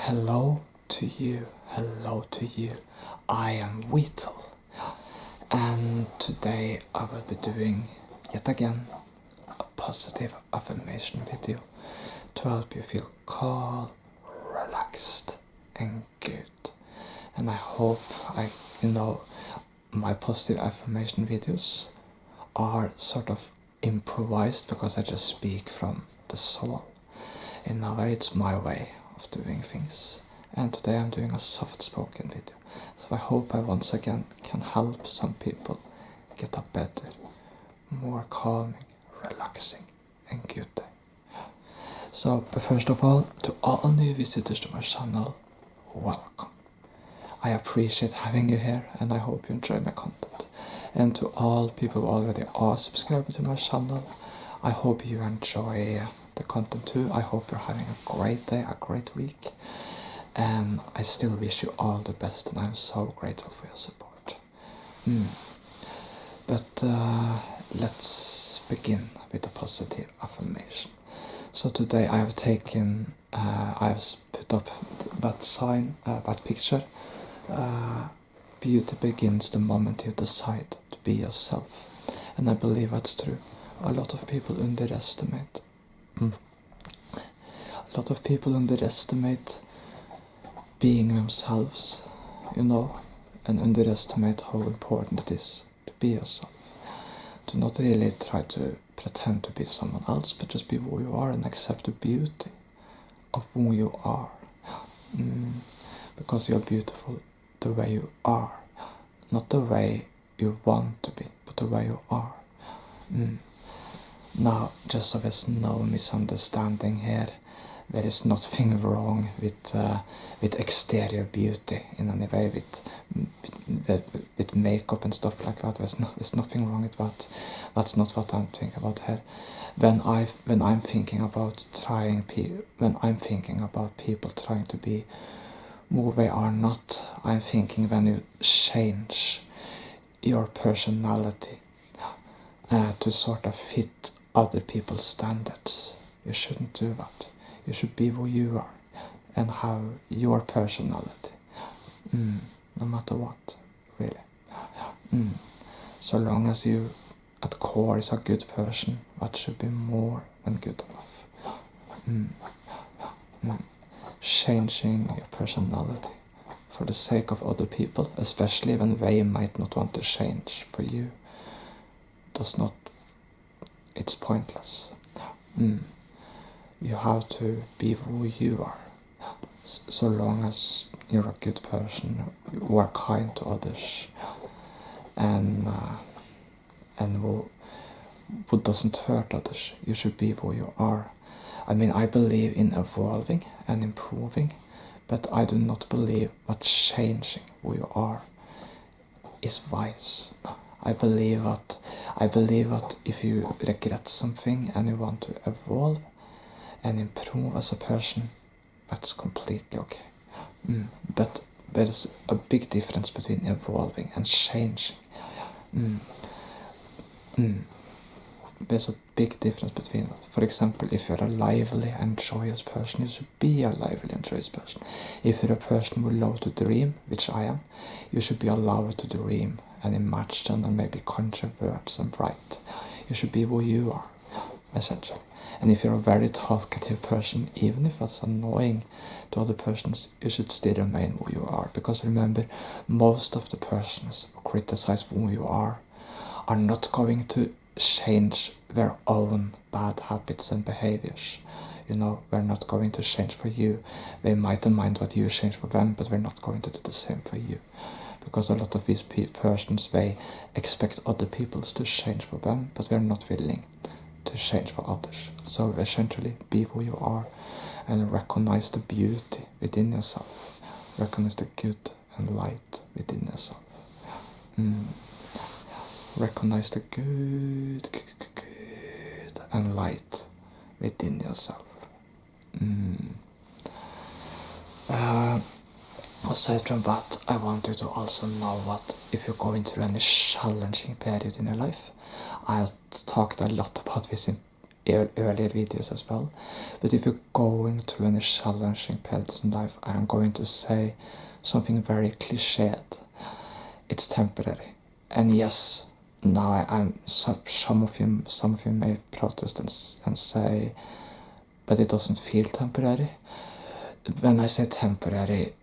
Hello to you, hello to you. I am Weetle, and today I will be doing yet again a positive affirmation video to help you feel calm, relaxed, and good. And I hope my positive affirmation videos are sort of improvised because I just speak from the soul. In a way, it's my way of doing things. And today I'm doing a soft-spoken video. So I hope I once again can help some people get a better, more calming, relaxing, and good day. So, first of all, to all new visitors to my channel, welcome. I appreciate having you here, and I hope you enjoy my content. And to all people who already are subscribed to my channel, I hope you enjoy the content too. I hope you're having a great day, a great week, and I still wish you all the best, and I'm so grateful for your support. But let's begin with a positive affirmation. So today I have put up that sign, that picture. Beauty begins the moment you decide to be yourself, and I believe that's true. A lot of people underestimate. A lot of people underestimate being themselves, and underestimate how important it is to be yourself. To not really try to pretend to be someone else, but just be who you are and accept the beauty of who you are. Because you're beautiful the way you are, not the way you want to be, but the way you are. Now, just so there's no misunderstanding here, there is nothing wrong with exterior beauty in any way, with makeup and stuff like that. There's nothing wrong with that. That's not what I'm thinking about here. When I'm thinking about people trying to be who they are not, I'm thinking when you change your personality to sort of fit other people's standards. You shouldn't do that. You should be who you are and have your personality, no matter what, really. So long as you at core is a good person, that should be more than good enough. Changing your personality for the sake of other people, especially when they might not want to change for you, it's pointless. You have to be who you are. So long as you're a good person, who are kind to others, and who doesn't hurt others, you should be who you are. I mean, I believe in evolving and improving, but I do not believe that changing who you are is wise. I believe that if you regret something and you want to evolve and improve as a person, that's completely okay. But there's a big difference between evolving and changing. There's a big difference between that. For example, if you're a lively and joyous person, you should be a lively and joyous person. If you're a person who loves to dream, which I am, you should be allowed to dream and imagine and maybe conjure words and write. You should be who you are, essentially. And if you're a very talkative person, even if that's annoying to other persons, you should still remain who you are. Because remember, most of the persons who criticize who you are not going to change their own bad habits and behaviors. They're not going to change for you. They might mind what you change for them, but they're not going to do the same for you. Because a lot of these persons, they expect other people to change for them, but they're not willing to change for others. So essentially, be who you are and recognize the beauty within yourself. Recognize the good and light within yourself. Recognize the good and light within yourself. Aside from that, I want you to also know that if you're going through any challenging period in your life, I have talked a lot about this earlier videos as well. But if you're going through any challenging periods in life, I am going to say something very cliched. It's temporary. And yes, now some of you may protest and say, but it doesn't feel temporary. When I say temporary,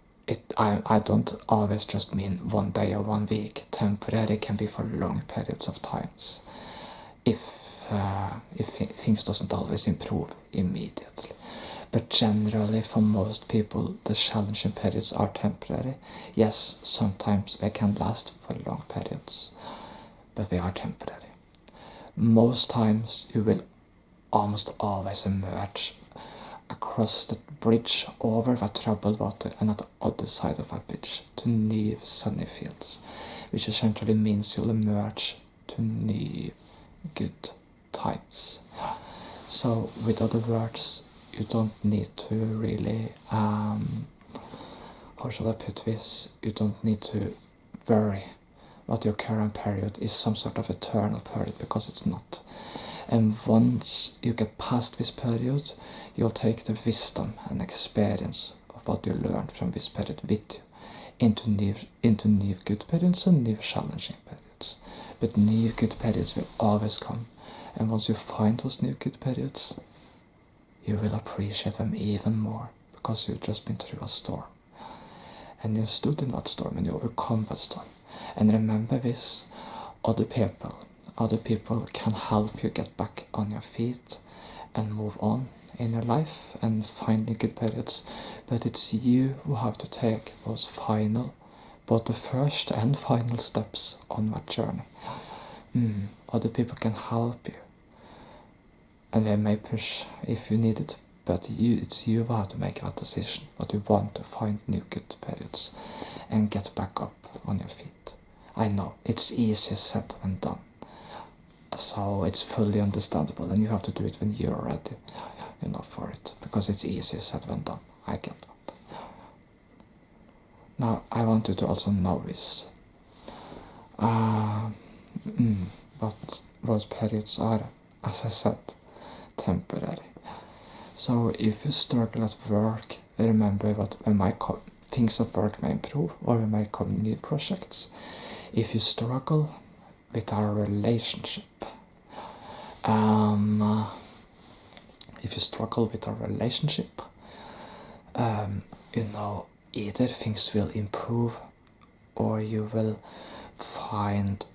I don't always just mean 1 day or 1 week. Temporary can be for long periods of times. If things doesn't always improve immediately. But generally, for most people, the challenging periods are temporary. Yes, sometimes they can last for long periods, but they are temporary. Most times, you will almost always emerge across the bridge over the troubled water and at the other side of that bridge to new sunny fields, which essentially means you'll emerge to new good times. So with other words, you don't need to really, how shall I put this, you don't need to worry that your current period is some sort of eternal period, because it's not. And once you get past this period, you'll take the wisdom and experience of what you learned from this period with you into new good periods and new challenging periods. But new good periods will always come, and once you find those new good periods, you will appreciate them even more, because you've just been through a storm. And you stood in that storm and you overcome that storm. And remember this, other people can help you get back on your feet and move on in your life and find new good periods. But it's you who have to take those both the first and final steps on that journey. Other people can help you, and they may push if you need it, but it's you who have to make that decision, that you want to find new good periods and get back up on your feet. I know, it's easier said than done, so it's fully understandable, and you have to do it when you're ready, for it, because it's easier said than done. I get that. Now, I want you to also know this. But those periods are, as I said, temporary. So if you struggle at work, remember that things at work may improve, or there may come new projects. If you struggle with our relationship, either things will improve, or you will find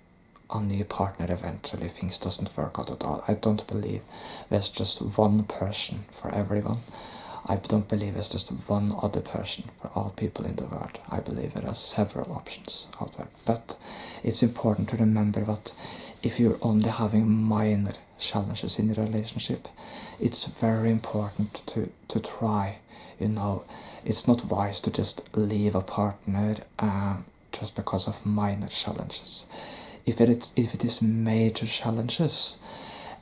a new partner eventually. Things doesn't work out at all. I don't believe there's just one person for everyone. I don't believe there's just one other person for all people in the world. I believe there are several options out there. But it's important to remember that if you're only having minor challenges in your relationship, it's very important to try. It's not wise to just leave a partner just because of minor challenges. If it is major challenges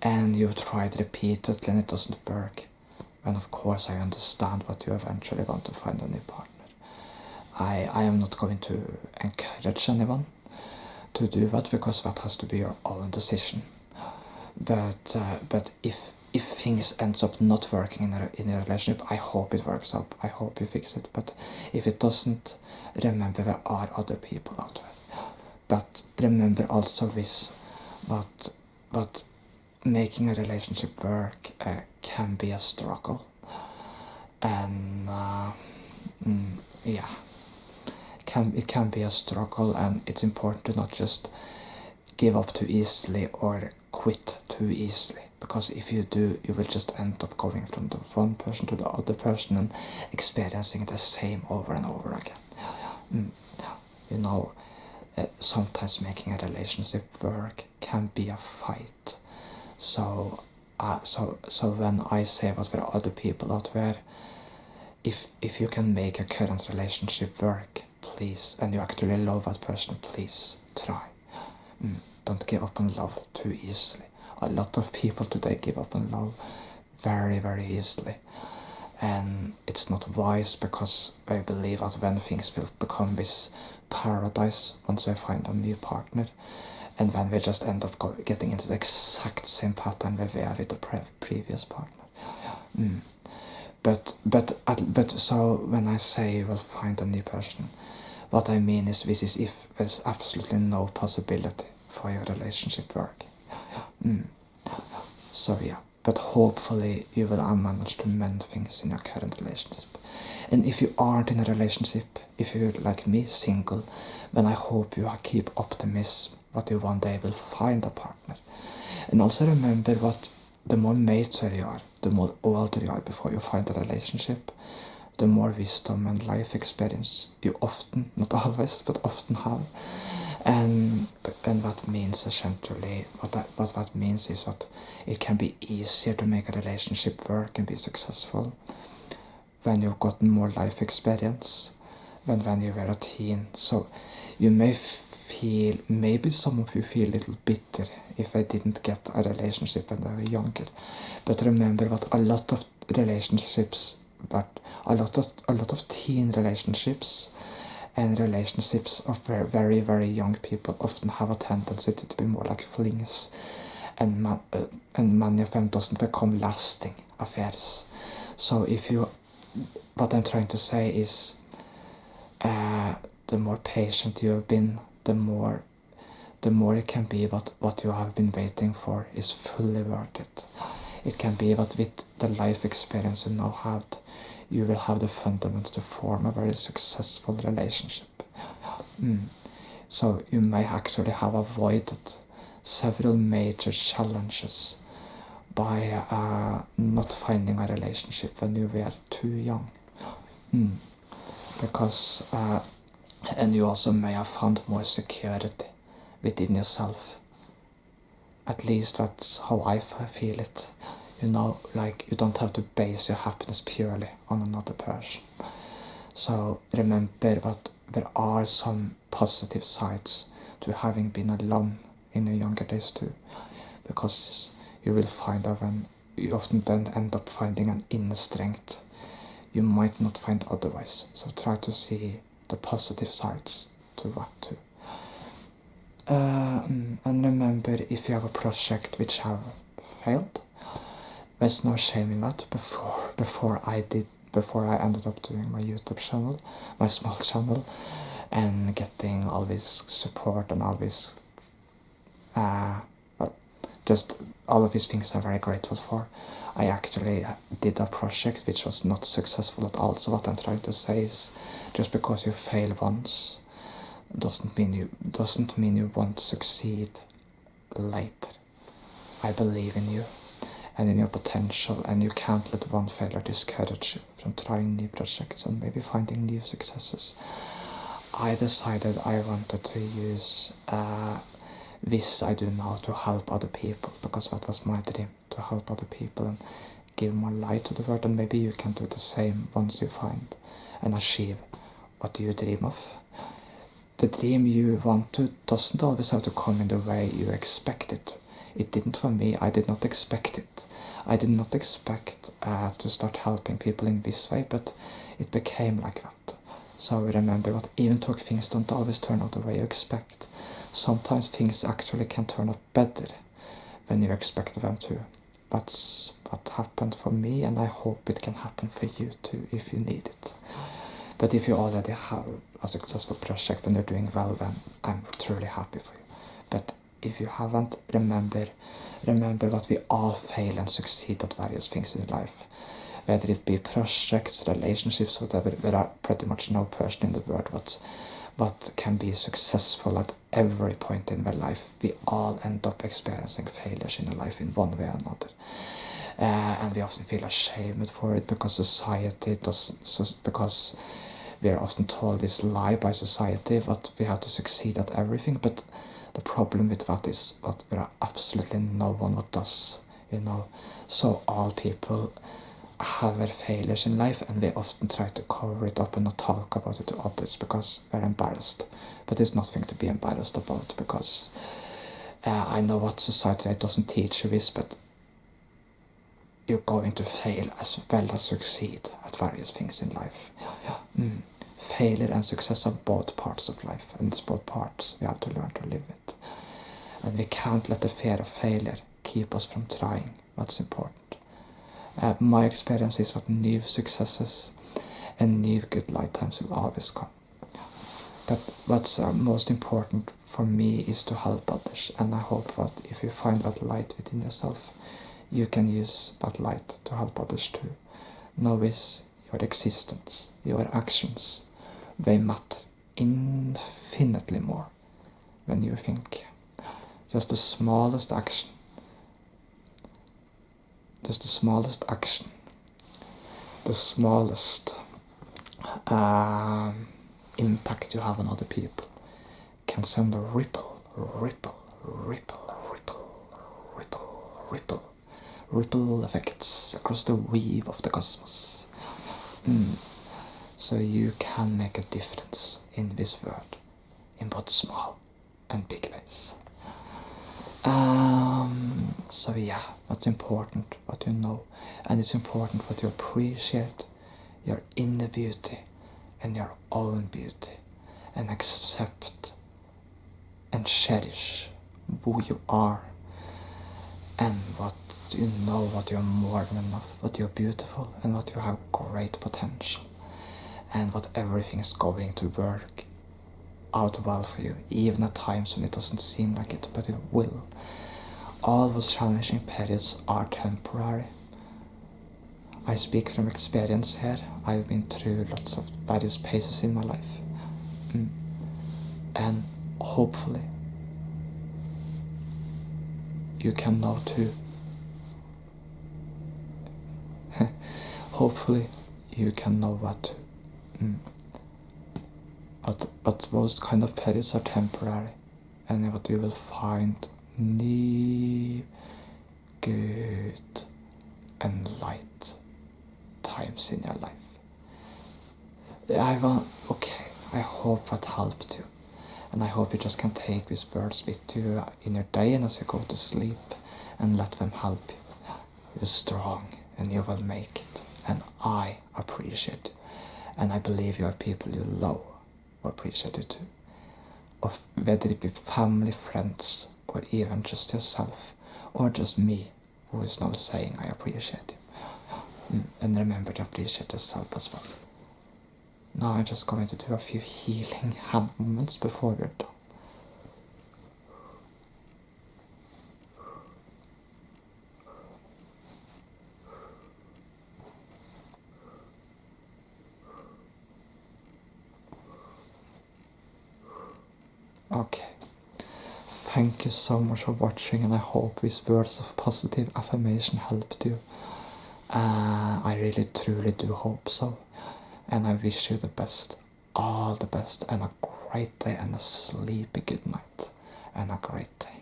and you tried repeatedly and it doesn't work, then of course I understand that you eventually want to find a new partner. I am not going to encourage anyone to do that, because that has to be your own decision. But if things ends up not working in a relationship, I hope it works out. I hope you fix it. But if it doesn't, remember there are other people out there. But remember also this, that making a relationship work can be a struggle. And it can be a struggle, and it's important to not just give up too easily or quit too easily, because if you do, you will just end up going from the one person to the other person and experiencing the same over and over again. Sometimes making a relationship work can be a fight. So when I say that there are other people out there, if you can make a current relationship work, please, and you actually love that person, please try. Don't give up on love too easily. A lot of people today give up on love very, very easily. And it's not wise, because I believe that when things will become this paradise once they find a new partner, and then we just end up getting into the exact same pattern we were with the previous partner. But so when I say you will find a new person, what I mean is this is if there's absolutely no possibility for your relationship work. So yeah, but hopefully you will manage to mend things in your current relationship. And if you aren't in a relationship, if you're like me, single, then I hope you keep optimism that you one day will find a partner. And also remember what the more mature you are, the more older you are before you find a relationship, the more wisdom and life experience you often, not always, but often have. And that means essentially, what that means is that it can be easier to make a relationship work and be successful when you've gotten more life experience than when you were a teen. So you may feel, maybe some of you feel a little bitter if I didn't get a relationship when I was younger. But remember that a lot of relationships, but a lot of teen relationships and relationships of very, very, very young people often have a tendency to be more like flings, and many of them doesn't become lasting affairs. So what I'm trying to say is, the more patient you have been, the more it can be what you have been waiting for is fully worth it. It can be that with the life experience you now have, you will have the fundamentals to form a very successful relationship. So you may actually have avoided several major challenges by not finding a relationship when you were too young. Because and you also may have found more security within yourself. At least that's how I feel it. Like you don't have to base your happiness purely on another person. So remember that there are some positive sides to having been alone in your younger days too. Because you will find that when you often then end up finding an inner strength you might not find otherwise. So try to see the positive sides to that too. And remember, if you have a project which have failed, there's no shame in that. Before I ended up doing my YouTube channel, my small channel, and getting all this support and all this, just all of these things I'm very grateful for. I actually did a project which was not successful at all. So what I'm trying to say is, just because you fail once doesn't mean you won't succeed later. I believe in you and in your potential, and you can't let one failure discourage you from trying new projects and maybe finding new successes. I decided I wanted to use this I do now to help other people, because that was my dream, to help other people and give more light to the world. And maybe you can do the same once you find and achieve what you dream of. The dream you want to doesn't always have to come in the way you expect it. It didn't for me. I did not expect it. I did not expect to start helping people in this way, but it became like that. So remember that even though things don't always turn out the way you expect, sometimes things actually can turn out better than you expect them to. That's what happened for me, and I hope it can happen for you too if you need it. But if you already have a successful project and you're doing well, then I'm truly happy for you. But if you haven't, remember that we all fail and succeed at various things in life. Whether it be projects, relationships, whatever, there are pretty much no person in the world what can be successful at every point in their life. We all end up experiencing failures in our life in one way or another. And we often feel ashamed for it because because we are often told this lie by society that we have to succeed at everything. But the problem with that is that there are absolutely no one that does, So all people have their failures in life, and they often try to cover it up and not talk about it to others because they're embarrassed. But there's nothing to be embarrassed about, because I know what society doesn't teach you this, but you're going to fail as well as succeed at various things in life. Failure and success are both parts of life, and it's both parts we have to learn to live with. And we can't let the fear of failure keep us from trying what's important. My experience is what new successes and new good lifetimes will always come. But what's most important for me is to help others, and I hope that if you find that light within yourself, you can use that light to help others too. Know is your existence, your actions, they matter infinitely more than you think. Just the smallest action, the smallest impact you have on other people can send a ripple effects across the weave of the cosmos. So you can make a difference in this world in both small and big ways. So yeah, what's important, what you know, and it's important what you appreciate your inner beauty and your own beauty, and accept and cherish who you are, and what you know, what you're more than enough, what you're beautiful, and what you have great potential, and what everything is going to work out well for you, even at times when it doesn't seem like it, but it will. All those challenging periods are temporary. I speak from experience here. I've been through lots of various phases in my life. And hopefully you can know too. Hopefully you can know that too. But those kind of periods are temporary, and what you will find new, good and light times in your life. I hope that helped you, and I hope you just can take these words with you in your day and as you go to sleep, and let them help you. You're strong and you will make it, and I appreciate you, and I believe you have people you love who appreciate you too. Of whether it be family, friends, or even just yourself, or just me, who is now saying I appreciate you. And remember to appreciate yourself as well. Now I'm just going to do a few healing hand movements before we're done. Okay. Thank you so much for watching, and I hope these words of positive affirmation helped you. I really truly do hope so, and I wish you the best, all the best, and a great day, and a sleepy good night, and a great day.